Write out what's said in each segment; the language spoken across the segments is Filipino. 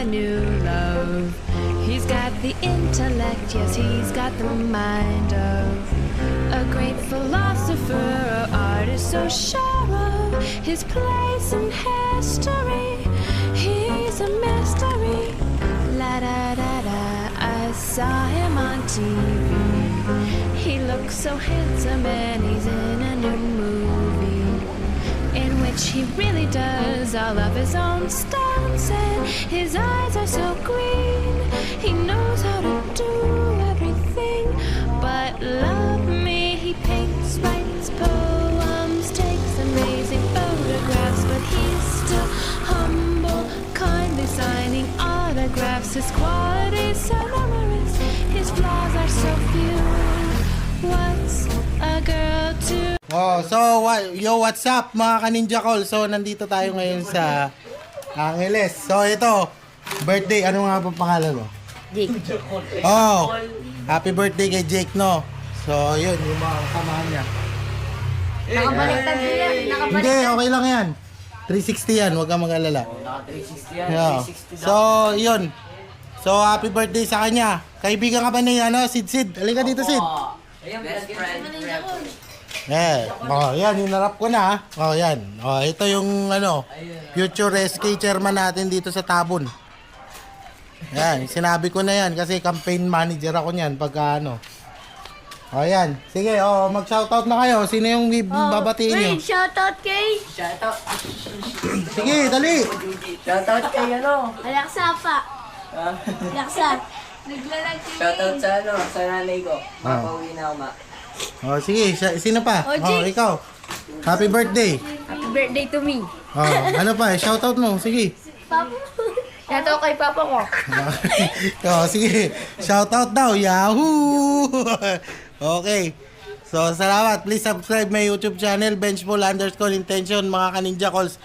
New love. He's got the intellect, yes, he's got the mind of a great philosopher or artist, so sure of his place in history. He's a mystery. La da da da. I saw him on TV. He looks so handsome and he's in a new movie in which he really does all of his own stunts, and his eyes are so green. He knows how to do everything but love me. He paints, writes poems, takes amazing photographs, but he's still humble, kindly signing autographs. His qualities so numerous, his flaws are so few. What's a girl to... Oh, so what's up mga ka-Ninja Call? So nandito tayo ngayon sa Angeles. So ito, birthday, ano nga ba pangalan mo? Jake. Oh, happy birthday kay Jake, no? So yun, yung mga kasamahan niya. Nakabaliktad yan. Hindi, okay lang yan. 360 yan, huwag kang mag-alala. Naka 360 yan, Yeah. 360 So yun. So happy birthday sa kanya. Kaibigan ka ba ni Sid? Halika dito, Sid. Best friend. Oh, yan, hinarap ko na. Oh, yan. Oh, ito yung future SK chairman natin dito sa Tabon. Yan, sinabi ko na yan kasi campaign manager ako niyan pagka Oh, yan. Sige, mag-shoutout na kayo. Sino yung babatiin niyo? Wait, shoutout kay... Shoutout. Sige, dali. Shoutout kay Alexa pa. Alexa. Naglalag si Shoutout sa nanay ko. Mapauwi na ako, ma. Oh, sige, sino pa? Oh, ikaw. Happy birthday. Happy birthday to me. Oh, ano pa? Shoutout mo. Sige. Papa. Shoutout kay papa ko. Oh, sige. Shoutout daw. Yahoo! Okay. So, salamat. Please subscribe my YouTube channel, Benchful_intention, mga ka-Ninja Calls.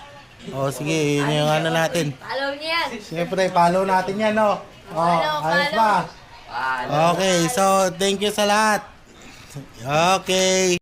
Oh, sige. Yun yung natin. Follow niya yan. Siyempre, follow natin yan, no? Oh, ayos ba? Okay. So, thank you sa lahat. Okay.